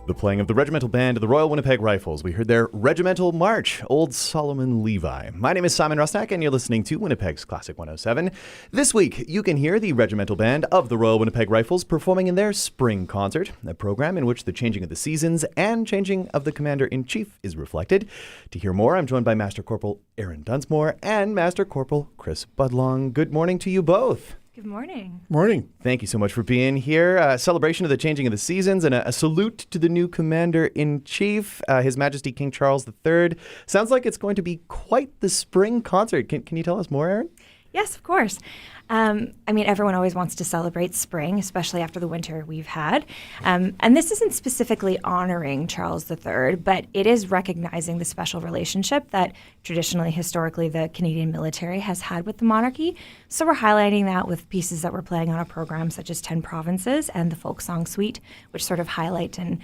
The playing of the Regimental Band of the Royal Winnipeg Rifles. We heard their Regimental March, Old Solomon Levi. My name is Simon Rusnak, and you're listening to Winnipeg's Classic 107. This week, you can hear the Regimental Band of the Royal Winnipeg Rifles performing in their Spring Concert, a program in which the changing of the seasons and changing of the Commander-in-Chief is reflected. To hear more, I'm joined by Master Corporal Aaron Dunsmore and Master Corporal Chris Budlong. Good morning to you both. Good morning. Morning. Thank you so much for being here. A celebration of the changing of the seasons and a salute to the new Commander-in-Chief, His Majesty King Charles III. Sounds like it's going to be quite the spring concert. Can you tell us more, Aaron? Yes, of course. Everyone always wants to celebrate spring, especially after the winter we've had. And this isn't specifically honoring Charles III, but it is recognizing the special relationship that traditionally, historically, the Canadian military has had with the monarchy. So we're highlighting that with pieces that we're playing on a program such as 10 Provinces and the Folk Song Suite, which sort of highlight and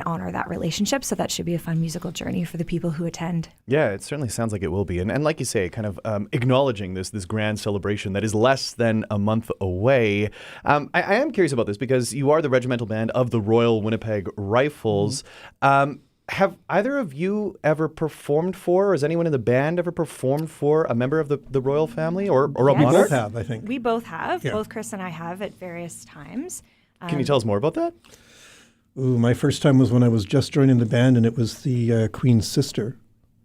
honor that relationship. So that should be a fun musical journey for the people who attend. Yeah, it certainly sounds like it will be. And like you say, kind of acknowledging this grand celebration that is less than a month away. I am curious about this because you are the Regimental Band of the Royal Winnipeg Rifles. Have either of you ever performed for, or has anyone in the band ever performed for a member of the royal family or a monarch? We both have, I think. We both have. Yeah. Both Chris and I have at various times. Can you tell us more about that? Ooh, my first time was when I was just joining the band, and it was the Queen's sister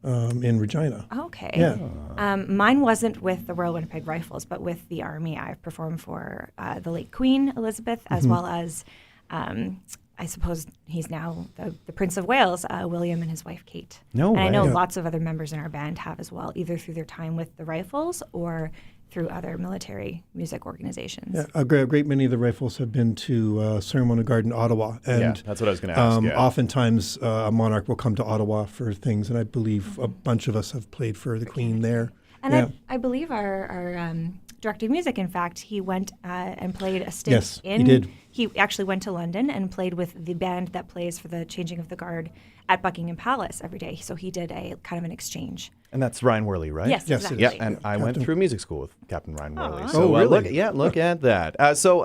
in Regina. Okay. Yeah. Mine wasn't with the Royal Winnipeg Rifles, but with the Army. I've performed for the late Queen Elizabeth, as well as, I suppose he's now the Prince of Wales, William, and his wife Kate. No and way. I know Yeah. lots of other members in our band have as well, either through their time with the Rifles or through other military music organizations. Yeah, a great many of the Rifles have been to Ceremonial Garden, Ottawa. And Yeah, that's what I was going to ask. Yeah. oftentimes a monarch will come to Ottawa for things, and I believe a bunch of us have played for the Queen there. And Yeah. I believe our director of music, in fact, he went and played a stint Yes, in... he did. He actually went to London and played with the band that plays for the Changing of the Guard at Buckingham Palace every day. So he did a kind of an exchange. And that's Ryan Worley, right? Yes, Yes, exactly. it Yeah, and I went Captain. through music school with Captain Ryan Worley. Aw. So Oh, really? look at that. So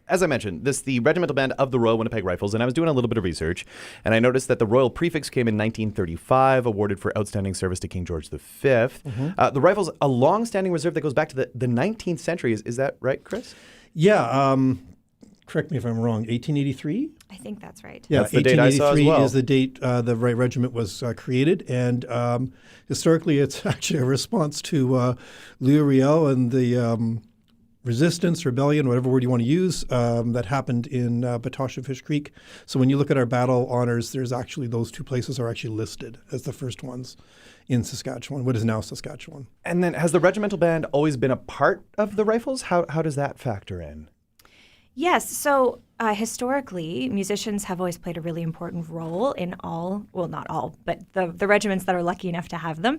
as I mentioned, the Regimental Band of the Royal Winnipeg Rifles, and I was doing a little bit of research, and I noticed that the Royal Prefix came in 1935, awarded for outstanding service to King George V. The Rifles, a long-standing reserve that goes back to the 19th century. Is that right, Chris? Yeah. Correct me if I'm wrong. 1883. I think that's right. Yeah, That's the date I saw as 1883 well. is the date the regiment was created, and historically, it's actually a response to Louis Riel and the resistance, rebellion, whatever word you want to use, that happened in Batoche and Fish Creek. So when you look at our battle honors, there's actually those two places are actually listed as the first ones in Saskatchewan, what is now Saskatchewan. And then has the Regimental Band always been a part of the Rifles? How does that factor in? Yes. So historically, musicians have always played a really important role in all, well, not all, but the regiments that are lucky enough to have them,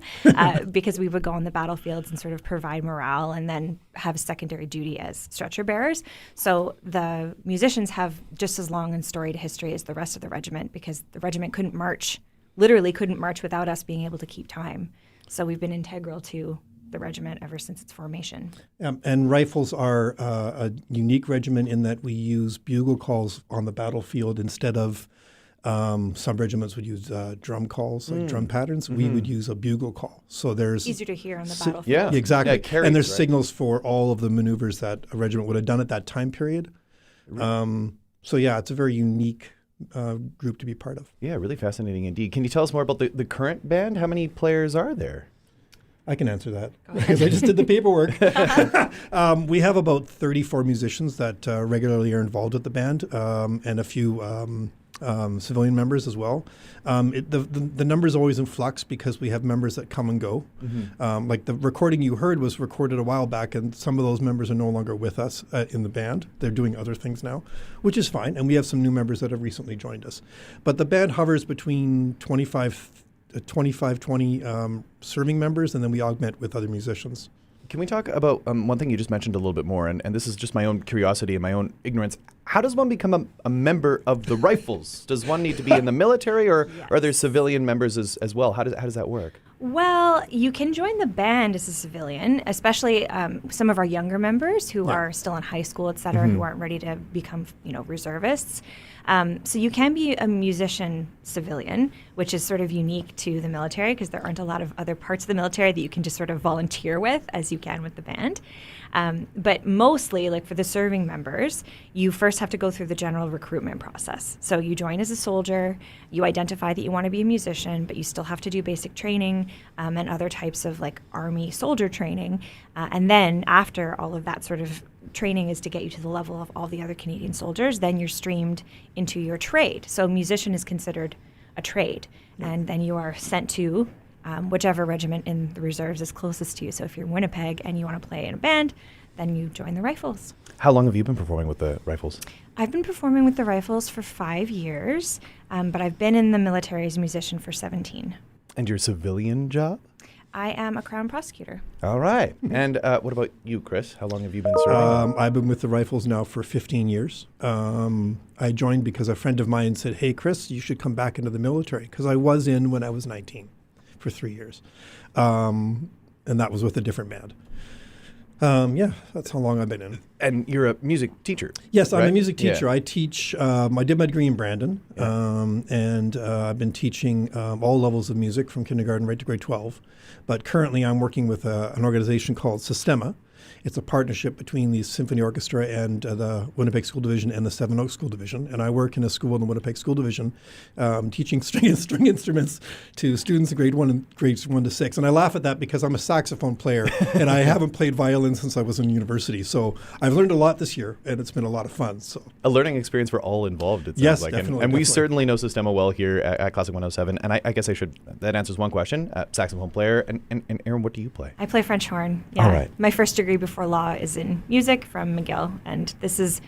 because we would go on the battlefields and sort of provide morale and then have secondary duty as stretcher bearers. So the musicians have just as long and storied a history as the rest of the regiment, because the regiment literally couldn't march without us being able to keep time. So we've been integral to the regiment ever since its formation. And Rifles are a unique regiment in that we use bugle calls on the battlefield instead of some regiments would use drum calls, like drum patterns. We would use a bugle call. So there's Easier to hear on the battlefield. Yeah. exactly, Yeah, it carries, and there's right? signals for all of the maneuvers that a regiment would have done at that time period. So yeah, it's a very unique group to be part of. Yeah, really fascinating indeed. Can you tell us more about the current band? How many players are there? I can answer that because I just did the paperwork. We have about 34 musicians that regularly are involved with the band, and a few civilian members as well. The number is always in flux because we have members that come and go. Like the recording you heard was recorded a while back, and some of those members are no longer with us in the band. They're doing other things now, which is fine. And we have some new members that have recently joined us. But the band hovers between 20 serving members, and then we augment with other musicians. Can we talk about one thing you just mentioned a little bit more, and this is just my own curiosity and my own ignorance. how does one become a member of the Rifles? Does one need to be in the military, or are there civilian members as well? How does that work? Well, you can join the band as a civilian, especially some of our younger members who are still in high school, et cetera, who aren't ready to become, reservists. So you can be a musician civilian, which is sort of unique to the military because there aren't a lot of other parts of the military that you can just sort of volunteer with as you can with the band. But mostly, like for the serving members, you first have to go through the general recruitment process. So you join as a soldier, you identify that you want to be a musician, but you still have to do basic training and other types of like Army soldier training. And then after all of that sort of training is to get you to the level of all the other Canadian soldiers, then you're streamed into your trade. So musician is considered a trade, and then you are sent to whichever regiment in the reserves is closest to you. So if you're in Winnipeg and you want to play in a band, then you join the Rifles. How long have you been performing with the Rifles? I've been performing with the Rifles for 5 years, but I've been in the military as a musician for 17. And your civilian job? I am a Crown prosecutor. All right. And what about you, Chris? How long have you been serving? I've been with the Rifles now for 15 years. I joined because a friend of mine said, "Hey, Chris, you should come back into the military," because I was in when I was 19 for 3 years. And that was with a different band. That's how long I've been in. And you're a music teacher. Yes, I'm right? a music teacher. Yeah. I teach, I did my degree in Brandon, and I've been teaching all levels of music from kindergarten right to grade 12. But currently I'm working with an organization called Sistema. It's a partnership between the Symphony Orchestra and the Winnipeg School Division and the Seven Oaks School Division. And I work in a school in the Winnipeg School Division teaching string instruments to students in grades 1 to 6. And I laugh at that because I'm a saxophone player and I haven't played violin since I was in university. So I've learned a lot this year, and it's been a lot of fun. So a learning experience for all involved, it sounds yes, like. definitely, And we definitely. certainly know Sistema well here at Classic 107. And I guess that answers one question. Saxophone player. And Erin, what do you play? I play French horn. Yeah. All right. My first degree before law is in music from McGill, and this is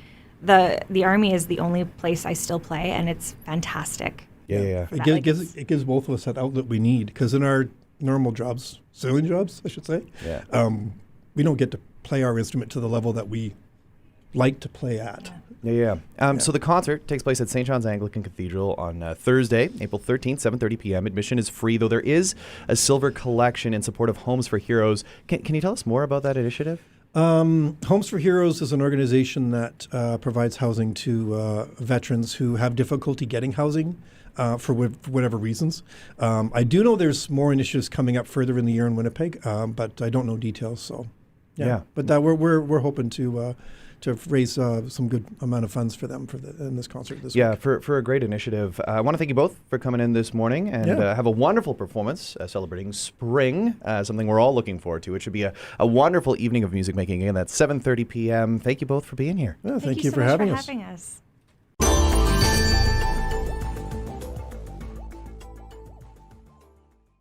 the Army is the only place I still play, and it's fantastic. Yeah. It gives both of us that outlet we need, because in our normal jobs, civilian jobs, I should say, we don't get to play our instrument to the level that we like to play at. Yeah. So the concert takes place at St. John's Anglican Cathedral on Thursday, April 13th, 7:30 p.m. Admission is free, though there is a silver collection in support of Homes for Heroes. Can you tell us more about that initiative? Homes for Heroes is an organization that provides housing to veterans who have difficulty getting housing for whatever reasons. I do know there's more initiatives coming up further in the year in Winnipeg, but I don't know details. So, Yeah. But we're hoping to raise some good amount of funds for them in this concert this week. For a great initiative. I want to thank you both for coming in this morning and have a wonderful performance celebrating spring, something we're all looking forward to. It should be a wonderful evening of music making. Again, that's 7:30 p.m. Thank you both for being here. Thank you so for much having for us. having us.